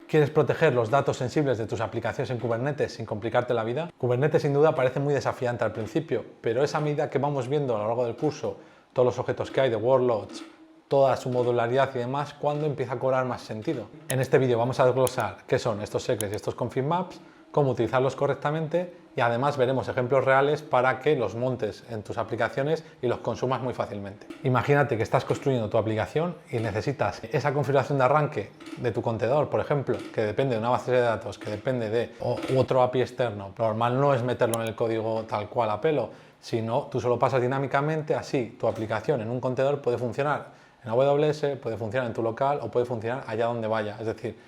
¿Quieres proteger los datos sensibles de tus aplicaciones en Kubernetes sin complicarte la vida? Kubernetes sin duda parece muy desafiante al principio, pero es a medida que vamos viendo a lo largo del curso todos los objetos que hay de workloads, toda su modularidad y demás, cuando empieza a cobrar más sentido. En este vídeo vamos a desglosar qué son estos secrets y estos config maps, cómo utilizarlos correctamente y además veremos ejemplos reales para que los montes en tus aplicaciones y los consumas muy fácilmente. Imagínate que estás construyendo tu aplicación y necesitas esa configuración de arranque de tu contenedor, por ejemplo, que depende de una base de datos, que depende de otro API externo. Lo normal no es meterlo en el código tal cual a pelo, sino tú solo pasas dinámicamente, así tu aplicación en un contenedor puede funcionar en AWS, puede funcionar en tu local o puede funcionar allá donde vaya. Es decir,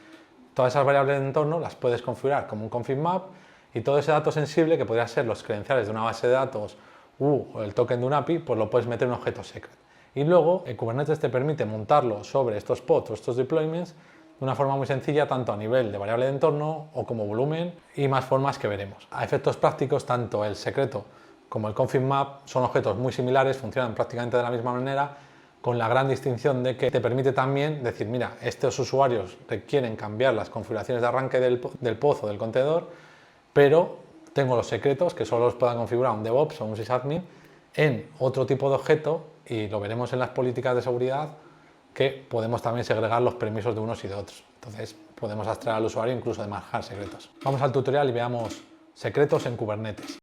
todas esas variables de entorno las puedes configurar como un config map y todo ese dato sensible, que podría ser los credenciales de una base de datos o el token de un API, pues lo puedes meter en un objeto secret. Y luego Kubernetes te permite montarlo sobre estos pods o estos deployments de una forma muy sencilla, tanto a nivel de variable de entorno o como volumen y más formas que veremos. A efectos prácticos, tanto el secreto como el config map son objetos muy similares, funcionan prácticamente de la misma manera, con la gran distinción de que te permite también decir, mira, estos usuarios requieren cambiar las configuraciones de arranque del pod o del contenedor, pero tengo los secretos que solo los pueda configurar un DevOps o un sysadmin en otro tipo de objeto, y lo veremos en las políticas de seguridad, que podemos también segregar los permisos de unos y de otros. Entonces podemos abstraer al usuario incluso de manejar secretos. Vamos al tutorial y veamos secretos en Kubernetes.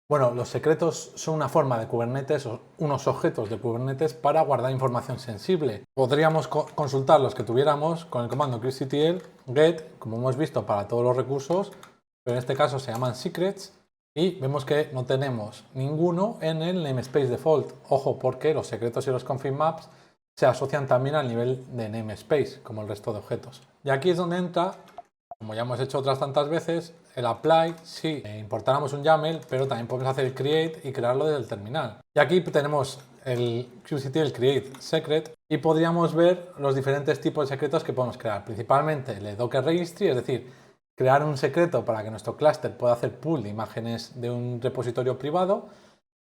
Bueno, los secretos son una forma de Kubernetes, o unos objetos de Kubernetes para guardar información sensible. Podríamos consultar los que tuviéramos con el comando kubectl get, como hemos visto, para todos los recursos, pero en este caso se llaman secrets y vemos que no tenemos ninguno en el namespace default. Ojo, porque los secretos y los config maps se asocian también al nivel de namespace, como el resto de objetos. Y aquí es donde entra, como ya hemos hecho otras tantas veces, el apply si importáramos un YAML, pero también podemos hacer el create y crearlo desde el terminal. Y aquí tenemos el kubectl create secret y podríamos ver los diferentes tipos de secretos que podemos crear. Principalmente el de Docker Registry, es decir, crear un secreto para que nuestro clúster pueda hacer pool de imágenes de un repositorio privado.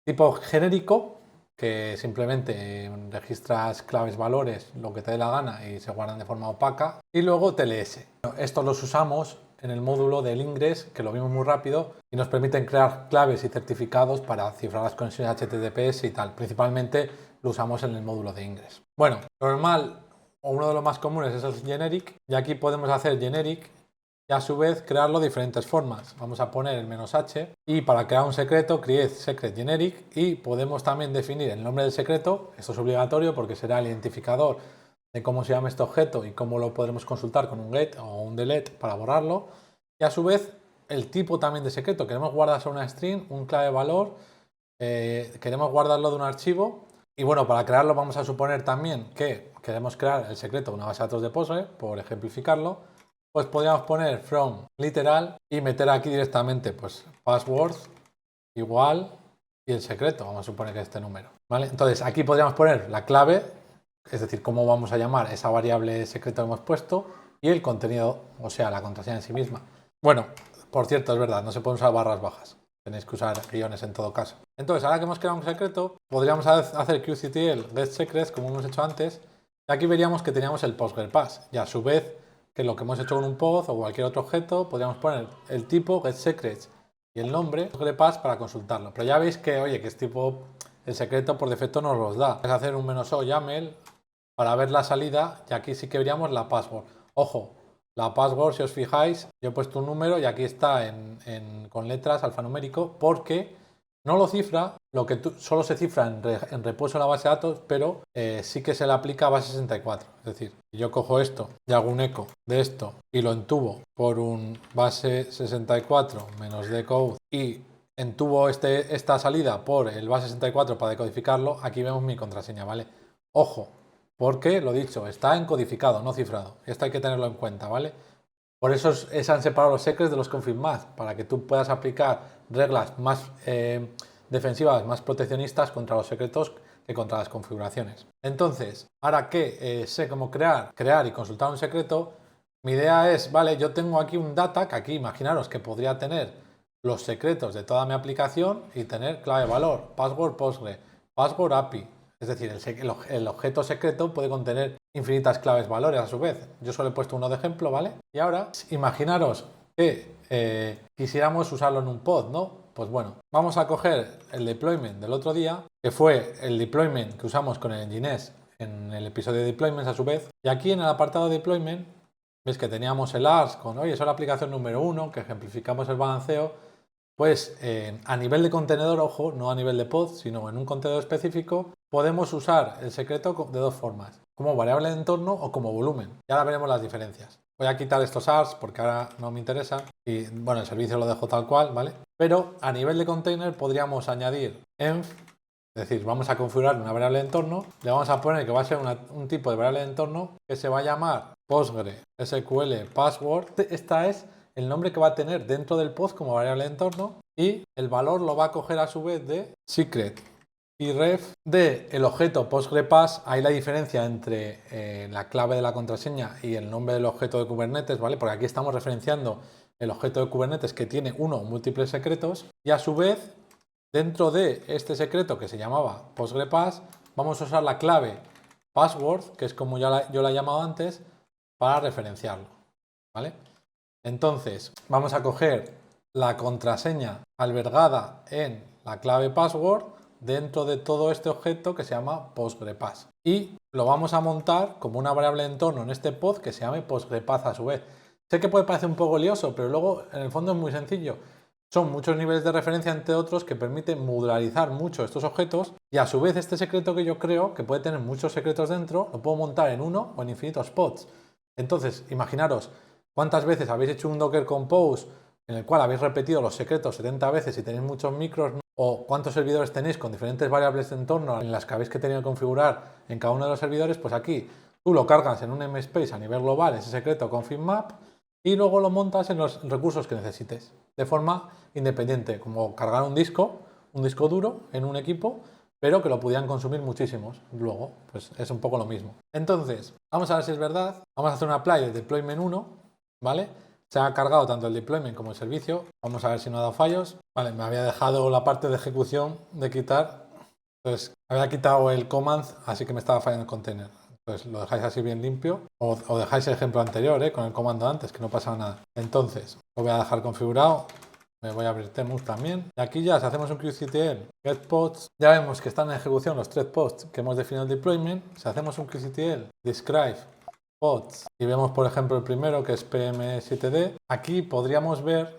Tipo genérico, que simplemente registras claves, valores, lo que te dé la gana y se guardan de forma opaca. Y luego TLS. Estos los usamos en el módulo del Ingress, que lo vimos muy rápido, y nos permiten crear claves y certificados para cifrar las conexiones HTTPS y tal. Principalmente lo usamos en el módulo de Ingress. Bueno, lo normal o uno de los más comunes es el generic, y aquí podemos hacer generic y a su vez crearlo de diferentes formas. Vamos a poner el "-h" y para crear un secreto, create secret generic, y podemos también definir el nombre del secreto. Esto es obligatorio porque será el identificador de cómo se llama este objeto y cómo lo podremos consultar con un get o un delete para borrarlo. Y a su vez el tipo también de secreto. Queremos guardar solo una string, un clave valor, queremos guardarlo de un archivo. Y bueno, para crearlo vamos a suponer también que queremos crear el secreto de una base de datos de Postgre, por ejemplificarlo. Pues podríamos poner from literal y meter aquí directamente pues password igual y el secreto, vamos a suponer que es este número, ¿vale? Entonces aquí podríamos poner la clave, es decir, cómo vamos a llamar esa variable secreto que hemos puesto, y el contenido, o sea, la contraseña en sí misma. Bueno, por cierto, es verdad, no se pueden usar barras bajas, tenéis que usar guiones en todo caso. Entonces, ahora que hemos creado un secreto, podríamos hacer kubectl get secrets, como hemos hecho antes, y aquí veríamos que teníamos el Postgre pass, y a su vez, que lo que hemos hecho con un pod o cualquier otro objeto, podríamos poner el tipo getSecrets y el nombre postgrepass para consultarlo. Pero ya veis que, oye, que es tipo, el secreto por defecto nos los da. Es hacer un "-o YAML para ver la salida, y aquí sí que veríamos la password. Ojo, la password, si os fijáis, yo he puesto un número y aquí está con letras alfanumérico, porque no lo cifra, solo se cifra en reposo en la base de datos, pero sí que se le aplica a base 64. Es decir, si yo cojo esto y hago un eco de esto y lo entubo por un base 64 menos decode y entubo esta salida por el base 64 para decodificarlo, aquí vemos mi contraseña, ¿vale? Ojo, porque lo dicho, está encodificado, no cifrado. Esto hay que tenerlo en cuenta, ¿vale? Por eso se han separado los secrets de los config maps, para que tú puedas aplicar reglas más defensivas, más proteccionistas contra los secretos que contra las configuraciones. Entonces, ahora que sé cómo crear y consultar un secreto, mi idea es, vale, yo tengo aquí un data, que aquí imaginaros que podría tener los secretos de toda mi aplicación y tener clave valor, password Postgre, password API. Es decir, el objeto secreto puede contener infinitas claves valores a su vez. Yo solo he puesto uno de ejemplo, ¿vale? Y ahora, imaginaros que quisiéramos usarlo en un pod, ¿no? Pues bueno, vamos a coger el deployment del otro día, que fue el deployment que usamos con el Nginx en el episodio de deployments a su vez. Y aquí en el apartado de deployment, veis que teníamos el ARS con, oye, eso es la aplicación número 1, que ejemplificamos el balanceo. Pues a nivel de contenedor, ojo, no a nivel de pod, sino en un contenedor específico, podemos usar el secreto de dos formas, como variable de entorno o como volumen. Y ahora veremos las diferencias. Voy a quitar estos ARS porque ahora no me interesa y bueno, el servicio lo dejo tal cual, ¿vale? Pero a nivel de container podríamos añadir env, es decir, vamos a configurar una variable de entorno, le vamos a poner que va a ser un tipo de variable de entorno que se va a llamar PostgreSQL password. Esta es el nombre que va a tener dentro del pod como variable de entorno y el valor lo va a coger a su vez de secret y ref de el objeto PostgrePass. Ahí la diferencia entre la clave de la contraseña y el nombre del objeto de Kubernetes, ¿vale? Porque aquí estamos referenciando el objeto de Kubernetes que tiene uno o múltiples secretos y a su vez dentro de este secreto que se llamaba PostgrePass vamos a usar la clave password, que es como yo la he llamado antes, para referenciarlo, ¿vale? Entonces, vamos a coger la contraseña albergada en la clave password dentro de todo este objeto que se llama PostgrePass. Y lo vamos a montar como una variable de entorno en este pod que se llame PostgrePass a su vez. Sé que puede parecer un poco lioso, pero luego en el fondo es muy sencillo. Son muchos niveles de referencia entre otros que permiten modularizar mucho estos objetos y a su vez este secreto que yo creo, que puede tener muchos secretos dentro, lo puedo montar en uno o en infinitos pods. Entonces, imaginaros cuántas veces habéis hecho un Docker Compose en el cual habéis repetido los secretos 70 veces y tenéis muchos micros, ¿no? O cuántos servidores tenéis con diferentes variables de entorno en las que habéis que tener que configurar en cada uno de los servidores, pues aquí tú lo cargas en un MSpace a nivel global, ese secreto config map, y luego lo montas en los recursos que necesites, de forma independiente, como cargar un disco duro en un equipo, pero que lo pudieran consumir muchísimos. Luego, pues es un poco lo mismo. Entonces, vamos a ver si es verdad. Vamos a hacer un apply de deployment 1, ¿vale? Se ha cargado tanto el deployment como el servicio. Vamos a ver si no ha dado fallos. Vale, me había dejado la parte de ejecución de quitar. Entonces, había quitado el command, así que me estaba fallando el container. Entonces, lo dejáis así bien limpio. O dejáis el ejemplo anterior, con el comando antes, que no pasaba nada. Entonces, lo voy a dejar configurado. Me voy a abrir Tmux también. Y aquí ya, si hacemos un kubectl get pods, ya vemos que están en ejecución los thread pods que hemos definido el deployment. Si hacemos un kubectl describe pods y vemos, por ejemplo, el primero que es pm7d, aquí podríamos ver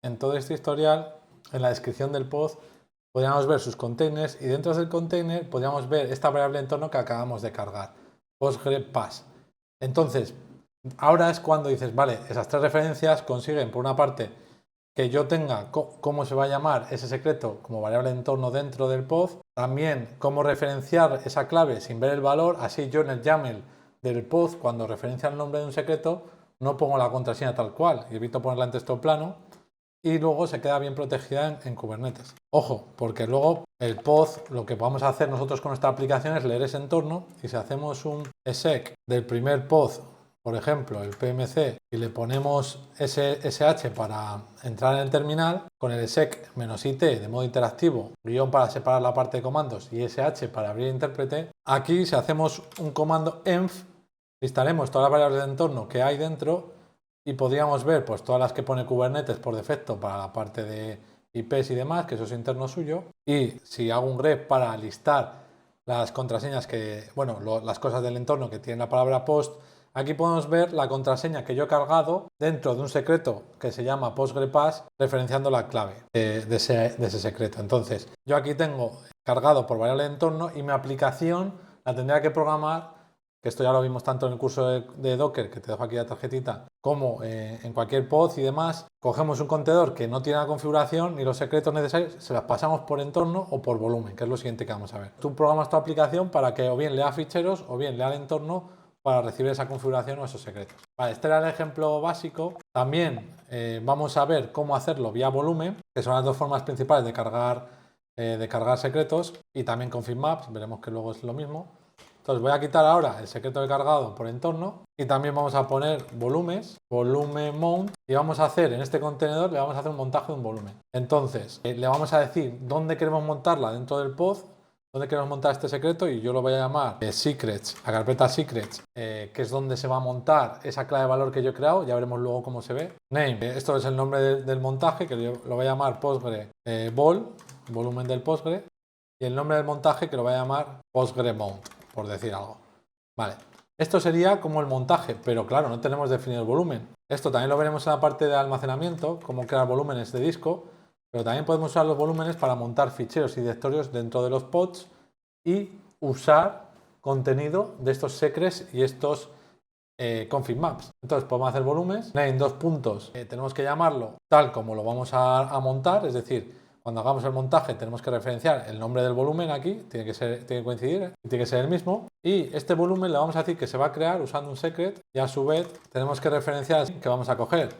en todo este historial, en la descripción del pod, podríamos ver sus containers y dentro del container podríamos ver esta variable de entorno que acabamos de cargar, PostgrePass. Entonces, ahora es cuando dices, vale, esas tres referencias consiguen, por una parte, que yo tenga cómo se va a llamar ese secreto como variable de entorno dentro del pod, también cómo referenciar esa clave sin ver el valor, así yo en el YAML del pod, cuando referencia el nombre de un secreto, no pongo la contraseña tal cual y evito ponerla en texto plano y luego se queda bien protegida en Kubernetes. Ojo, porque luego el pod, lo que vamos a hacer nosotros con esta aplicación es leer ese entorno y si hacemos un exec del primer pod, por ejemplo, el PMC, y le ponemos SSH para entrar en el terminal, con el exec -it de modo interactivo, guión para separar la parte de comandos y SH para abrir el intérprete, aquí si hacemos un comando env, instalemos todas las variables de entorno que hay dentro y podríamos ver pues todas las que pone Kubernetes por defecto para la parte de IPs y demás, que eso es interno suyo, y si hago un grep para listar las contraseñas que, bueno, las cosas del entorno que tienen la palabra post, aquí podemos ver la contraseña que yo he cargado dentro de un secreto que se llama PostgrePass, referenciando la clave de ese secreto. Entonces, yo aquí tengo cargado por variable de entorno y mi aplicación la tendría que programar, que esto ya lo vimos tanto en el curso de Docker, que te dejo aquí la tarjetita, como en cualquier pod y demás. Cogemos un contenedor que no tiene la configuración ni los secretos necesarios, se las pasamos por entorno o por volumen, que es lo siguiente que vamos a ver. Tú programas tu aplicación para que o bien lea ficheros o bien lea el entorno para recibir esa configuración o esos secretos. Vale, este era el ejemplo básico. También vamos a ver cómo hacerlo vía volumen, que son las dos formas principales de cargar secretos, y también config maps, veremos que luego es lo mismo. Entonces voy a quitar ahora el secreto de cargado por entorno y también vamos a poner volúmenes, volumen mount, y vamos a hacer en este contenedor, le vamos a hacer un montaje de un volumen. Entonces le vamos a decir dónde queremos montarla dentro del pod, dónde queremos montar este secreto y yo lo voy a llamar secrets, la carpeta secrets, que es donde se va a montar esa clave de valor que yo he creado. Ya veremos luego cómo se ve. Name, esto es el nombre del montaje, que yo lo voy a llamar Postgre vol, volumen del Postgre, y el nombre del montaje que lo voy a llamar Postgre mount, por decir algo. Vale, esto sería como el montaje, pero claro, no tenemos definido el volumen. Esto también lo veremos en la parte de almacenamiento, cómo crear volúmenes de disco, pero también podemos usar los volúmenes para montar ficheros y directorios dentro de los pods y usar contenido de estos secrets y estos config maps. Entonces podemos hacer volúmenes, name dos puntos, tenemos que llamarlo tal como lo vamos a montar, es decir, cuando hagamos el montaje tenemos que referenciar el nombre del volumen aquí, tiene que coincidir, tiene que ser el mismo, y este volumen le vamos a decir que se va a crear usando un secret y a su vez tenemos que referenciar que vamos a coger.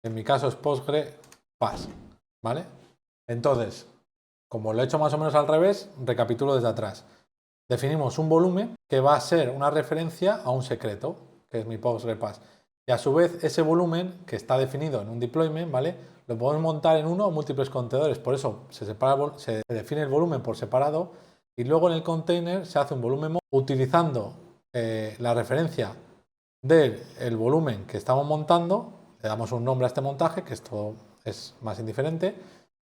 En mi caso es Postgre pass, ¿vale? Entonces, como lo he hecho más o menos al revés, recapitulo desde atrás. Definimos un volumen que va a ser una referencia a un secreto, que es mi Postgre pass. Y a su vez ese volumen que está definido en un deployment, ¿vale? Lo podemos montar en uno o múltiples contenedores, por eso se define el volumen por separado y luego en el container se hace un volumen utilizando la referencia del volumen que estamos montando, le damos un nombre a este montaje, que esto es más indiferente,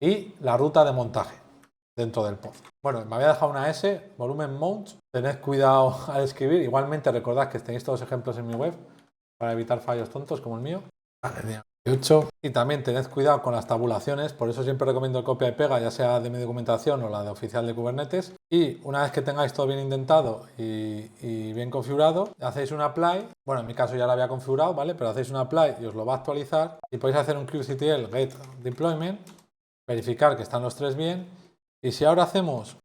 y la ruta de montaje dentro del pod. Bueno, me había dejado una S, volumen mount, tened cuidado al escribir, igualmente recordad que tenéis todos los ejemplos en mi web para evitar fallos tontos como el mío. Vale, 8. Y también tened cuidado con las tabulaciones, por eso siempre recomiendo el copia y pega, ya sea de mi documentación o la de oficial de Kubernetes. Y una vez que tengáis todo bien indentado y bien configurado, hacéis un apply. Bueno, en mi caso ya lo había configurado, ¿vale? Pero hacéis un apply y os lo va a actualizar. Y podéis hacer un kubectl get deployment, verificar que están los tres bien. Y si ahora hacemos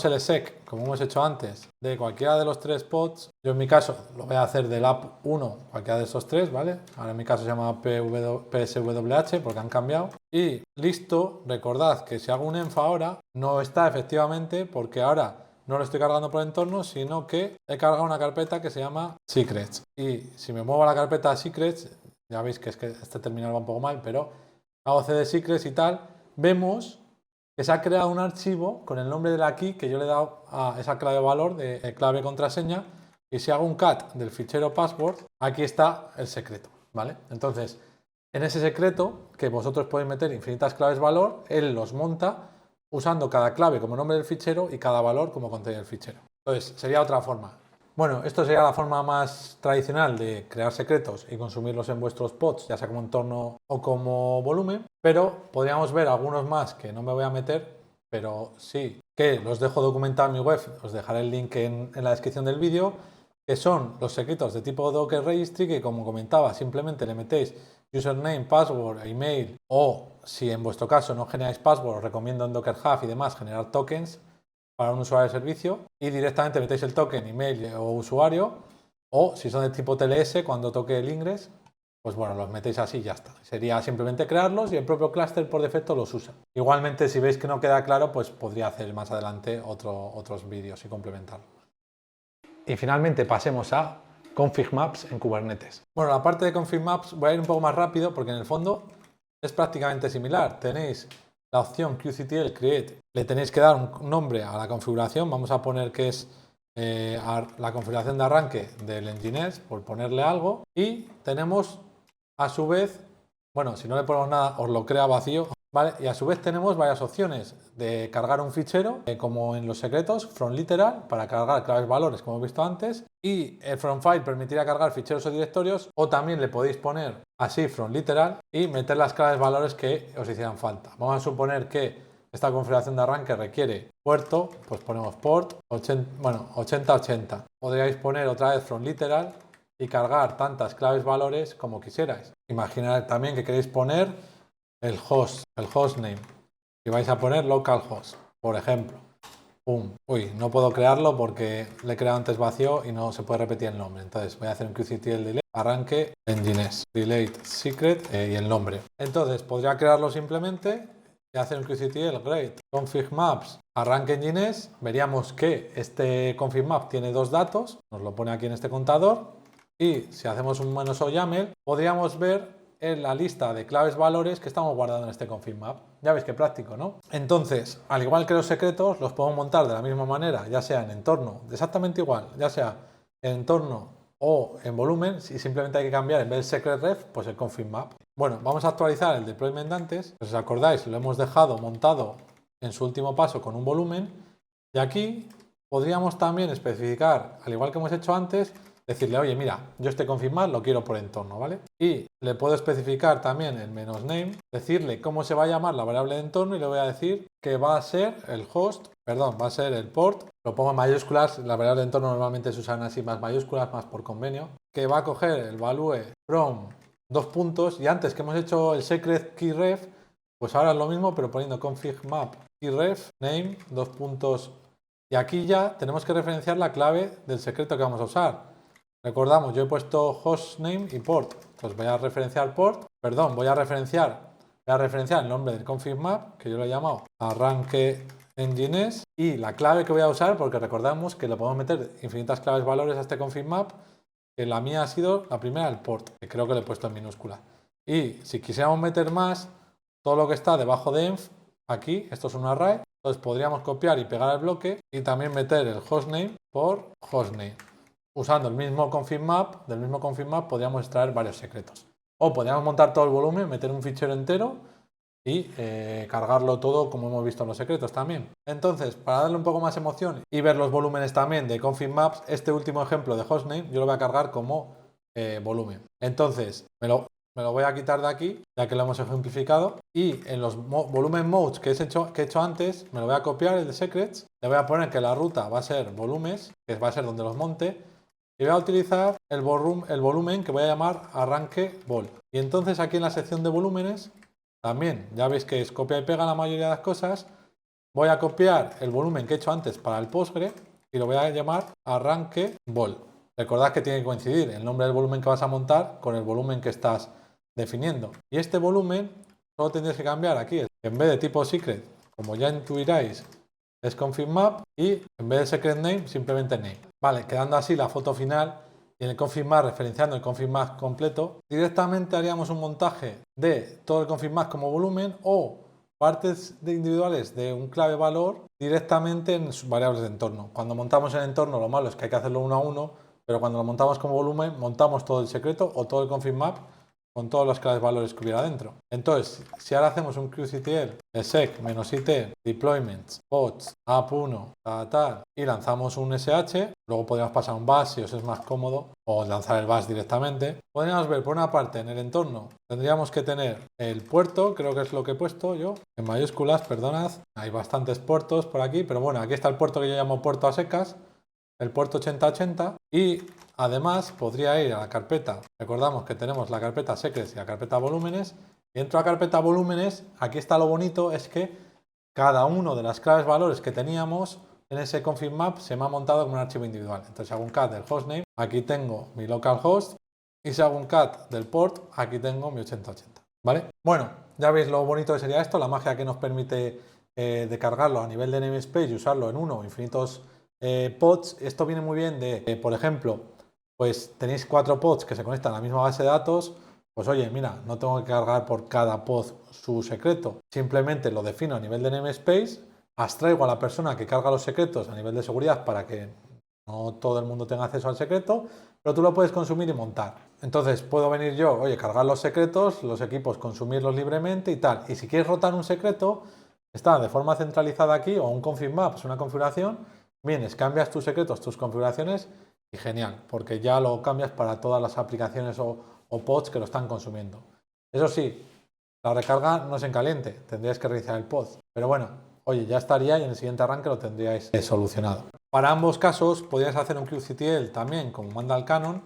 el exec, como hemos hecho antes, de cualquiera de los tres pods, yo en mi caso lo voy a hacer del app 1, cualquiera de esos tres, ¿vale? Ahora en mi caso se llama PSWH porque han cambiado. Y listo, recordad que si hago un env ahora, no está efectivamente porque ahora no lo estoy cargando por el entorno, sino que he cargado una carpeta que se llama secrets. Y si me muevo a la carpeta secrets, ya veis que es que este terminal va un poco mal, pero hago cd secrets y tal, vemos que se ha creado un archivo con el nombre de la key que yo le he dado a esa clave de valor de clave contraseña, y si hago un cat del fichero password, aquí está el secreto, ¿vale? Entonces, en ese secreto, que vosotros podéis meter infinitas claves valor, él los monta usando cada clave como nombre del fichero y cada valor como contenido del fichero. Entonces, sería otra forma. Bueno, esto sería la forma más tradicional de crear secretos y consumirlos en vuestros pods, ya sea como entorno o como volumen, pero podríamos ver algunos más que no me voy a meter, pero sí que los dejo documentados en mi web, os dejaré el link en la descripción del vídeo, que son los secretos de tipo Docker Registry, que como comentaba, simplemente le metéis username, password, email, o si en vuestro caso no generáis password, os recomiendo en Docker Hub y demás generar tokens para un usuario de servicio y directamente metéis el token, email o usuario, o si son de tipo TLS, cuando toque el ingress, pues bueno, los metéis así y ya está. Sería simplemente crearlos y el propio clúster por defecto los usa. Igualmente, si veis que no queda claro, pues podría hacer más adelante otros vídeos y complementarlo. Y finalmente pasemos a config maps en Kubernetes. Bueno, la parte de config maps voy a ir un poco más rápido porque en el fondo es prácticamente similar. Tenéis la opción kubectl create, le tenéis que dar un nombre a la configuración, vamos a poner que es la configuración de arranque del Nginx, por ponerle algo, y tenemos a su vez, bueno, si no le ponemos nada os lo crea vacío, ¿vale? Y a su vez tenemos varias opciones de cargar un fichero, como en los secretos, from literal, para cargar claves valores como hemos visto antes, y el from file permitirá cargar ficheros o directorios, o también le podéis poner así from literal y meter las claves valores que os hicieran falta. Vamos a suponer que esta configuración de arranque requiere puerto, pues ponemos port 8080. Podríais poner otra vez from literal y cargar tantas claves valores como quisierais. Imaginad también que queréis poner el hostname, y vais a poner localhost, por ejemplo. ¡Pum! Uy, no puedo crearlo porque le he creado antes vacío y no se puede repetir el nombre. Entonces voy a hacer un kubectl delete, arranque Nginx, delete secret y el nombre. Entonces podría crearlo simplemente y hacer un kubectl create config maps arranque Nginx. Veríamos que este config map tiene dos datos, nos lo pone aquí en este contador, y si hacemos un -o YAML podríamos ver en la lista de claves valores que estamos guardando en este config map. Ya veis qué práctico, ¿no? Entonces, al igual que los secretos, los podemos montar de la misma manera, ya sea en entorno, exactamente igual, ya sea en entorno o en volumen, y simplemente hay que cambiar en vez del secret ref, pues el config map. Bueno, vamos a actualizar el deployment de antes. Si os acordáis, lo hemos dejado montado en su último paso con un volumen, y aquí podríamos también especificar, al igual que hemos hecho antes, decirle, oye, mira, yo este config map lo quiero por entorno, ¿vale? Y le puedo especificar también el "-name", decirle cómo se va a llamar la variable de entorno y le voy a decir que va a ser el host, perdón, va a ser el port, lo pongo en mayúsculas, la variable de entorno normalmente se usan así más mayúsculas, más por convenio, que va a coger el value from dos puntos, y antes que hemos hecho el secret key ref, pues ahora es lo mismo, pero poniendo config map key ref, name, dos puntos, y aquí ya tenemos que referenciar la clave del secreto que vamos a usar. Recordamos, yo he puesto hostname y port, pues voy a referenciar el nombre del config map, que yo lo he llamado arranque engines, y la clave que voy a usar, porque recordamos que le podemos meter infinitas claves valores a este config map, que la mía ha sido la primera, el port, que creo que le he puesto en minúscula. Y si quisiéramos meter más, todo lo que está debajo de env, aquí, esto es un array, entonces podríamos copiar y pegar el bloque y también meter el hostname por hostname. Usando el mismo config map, del mismo config map podríamos extraer varios secretos. O podríamos montar todo el volumen, meter un fichero entero y cargarlo todo como hemos visto en los secretos también. Entonces, para darle un poco más emoción y ver los volúmenes también de config maps, este último ejemplo de hostname yo lo voy a cargar como volumen. Entonces, me lo voy a quitar de aquí, ya que lo hemos ejemplificado, y en los volumen modes que he hecho antes, me lo voy a copiar el de secrets, le voy a poner que la ruta va a ser volumes, que va a ser donde los monte, y voy a utilizar el volumen que voy a llamar arranque vol. Y entonces aquí en la sección de volúmenes, también ya veis que es copia y pega la mayoría de las cosas, voy a copiar el volumen que he hecho antes para el Postgre y lo voy a llamar arranque vol. Recordad que tiene que coincidir el nombre del volumen que vas a montar con el volumen que estás definiendo. Y este volumen solo tendréis que cambiar aquí, en vez de tipo secret, como ya intuiráis, es config map, y en vez de secret name, simplemente name. Vale, quedando así la foto final y en el config map referenciando el config map completo, directamente haríamos un montaje de todo el config map como volumen o partes individuales de un clave valor directamente en sus variables de entorno. Cuando montamos el entorno, lo malo es que hay que hacerlo uno a uno, pero cuando lo montamos como volumen, montamos todo el secreto o todo el config map con todas las claves valores que hubiera dentro. Entonces, si ahora hacemos un qctl de sec-it, deployments, pods, app1, tal, y lanzamos un sh, luego podríamos pasar un bash si os es más cómodo, o lanzar el bash directamente, podríamos ver por una parte en el entorno, tendríamos que tener el puerto, creo que es lo que he puesto yo, en mayúsculas, perdonad, hay bastantes puertos por aquí, pero bueno, aquí está el puerto que yo llamo puerto a secas, el puerto 8080, y además podría ir a la carpeta, recordamos que tenemos la carpeta secrets y la carpeta volúmenes, y dentro de la carpeta volúmenes, aquí está lo bonito, es que cada uno de las claves valores que teníamos en ese config map se me ha montado como un archivo individual. Entonces hago un cat del hostname, aquí tengo mi localhost, y si hago un cat del port, aquí tengo mi 8080, ¿vale? Bueno, ya veis lo bonito que sería esto, la magia que nos permite de cargarlo a nivel de namespace y usarlo en uno o infinitos pods. Esto viene muy bien de, por ejemplo, pues tenéis 4 pods que se conectan a la misma base de datos, pues oye, mira, no tengo que cargar por cada pod su secreto, simplemente lo defino a nivel de namespace, abstraigo a la persona que carga los secretos a nivel de seguridad para que no todo el mundo tenga acceso al secreto, pero tú lo puedes consumir y montar. Entonces puedo venir yo, oye, cargar los secretos, los equipos consumirlos libremente y tal. Y si quieres rotar un secreto, está de forma centralizada aquí, o un config map, es una configuración, vienes, cambias tus secretos, tus configuraciones y genial, porque ya lo cambias para todas las aplicaciones o pods que lo están consumiendo. Eso sí, la recarga no es en caliente, tendríais que reiniciar el pod. Pero bueno, oye, ya estaría y en el siguiente arranque lo tendríais solucionado. Para ambos casos podríais hacer un qctl también, como manda el canon,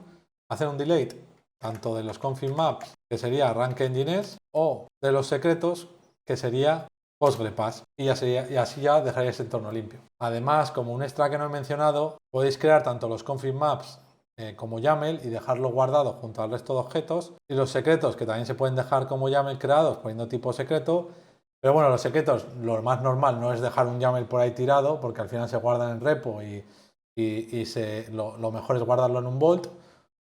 hacer un delete tanto de los config maps, que sería arranque engines, o de los secretos, que sería PostgrePass, y así ya dejaríais el entorno limpio. Además, como un extra que no he mencionado, podéis crear tanto los config maps como YAML y dejarlo guardado junto al resto de objetos, y los secretos, que también se pueden dejar como YAML creados poniendo tipo secreto. Pero bueno, los secretos, lo más normal no es dejar un YAML por ahí tirado, porque al final se guardan en repo y lo mejor es guardarlo en un vault.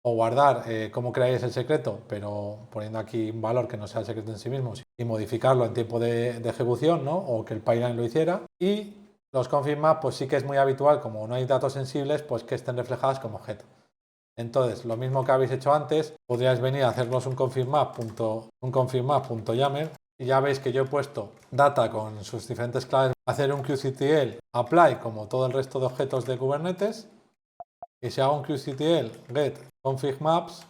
o guardar cómo creáis el secreto, pero poniendo aquí un valor que no sea el secreto en sí mismo, y modificarlo en tiempo de ejecución, ¿no? O que el pipeline lo hiciera. Y los config maps, pues sí que es muy habitual, como no hay datos sensibles, pues que estén reflejadas como objeto. Entonces, lo mismo que habéis hecho antes, podríais venir a hacernos un config map.yaml, y ya veis que yo he puesto data con sus diferentes claves, hacer un qctl apply como todo el resto de objetos de Kubernetes, y si hago un qctl get config maps,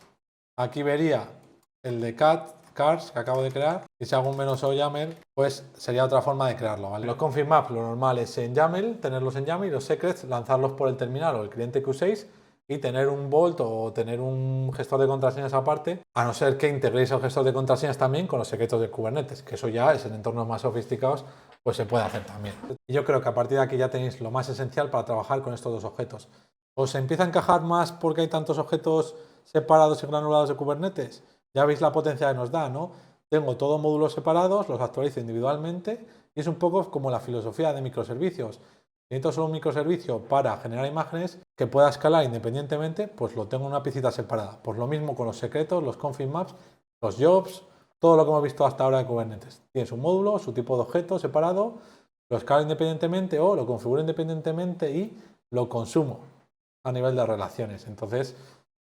aquí vería el de cars que acabo de crear, y si hago un -o YAML, pues sería otra forma de crearlo, ¿vale? Los config maps lo normal es en YAML, tenerlos en YAML, y los secrets lanzarlos por el terminal o el cliente que uséis, y tener un Vault o tener un gestor de contraseñas aparte, a no ser que integréis el gestor de contraseñas también con los secretos de Kubernetes, que eso ya es en entornos más sofisticados, pues se puede hacer también. Y yo creo que a partir de aquí ya tenéis lo más esencial para trabajar con estos dos objetos. ¿Os empieza a encajar más porque hay tantos objetos separados y granulados de Kubernetes? Ya veis la potencia que nos da, ¿no? Tengo todos módulos separados, los actualizo individualmente y es un poco como la filosofía de microservicios. Necesito solo un microservicio para generar imágenes que pueda escalar independientemente, pues lo tengo en una piecita separada. Pues lo mismo con los secretos, los config maps, los jobs, todo lo que hemos visto hasta ahora de Kubernetes. Tienes un módulo, su tipo de objeto separado, lo escalo independientemente o lo configuro independientemente y lo consumo a nivel de relaciones. Entonces,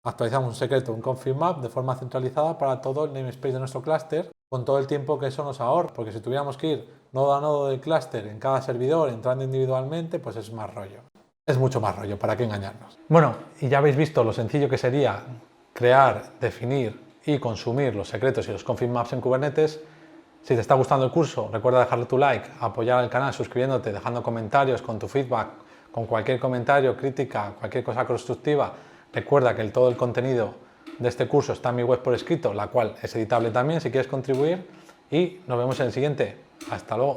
actualizamos un secreto, un config map de forma centralizada para todo el namespace de nuestro clúster, con todo el tiempo que eso nos ahorra, porque si tuviéramos que ir nodo a nodo del clúster en cada servidor, entrando individualmente, pues es más rollo. Es mucho más rollo, ¿para qué engañarnos? Bueno, y ya habéis visto lo sencillo que sería crear, definir y consumir los secretos y los config maps en Kubernetes. Si te está gustando el curso, recuerda dejarle tu like, apoyar al canal suscribiéndote, dejando comentarios con tu feedback, con cualquier comentario, crítica, cualquier cosa constructiva. Recuerda que todo el contenido de este curso está en mi web por escrito, la cual es editable también si quieres contribuir. Y nos vemos en el siguiente. Hasta luego.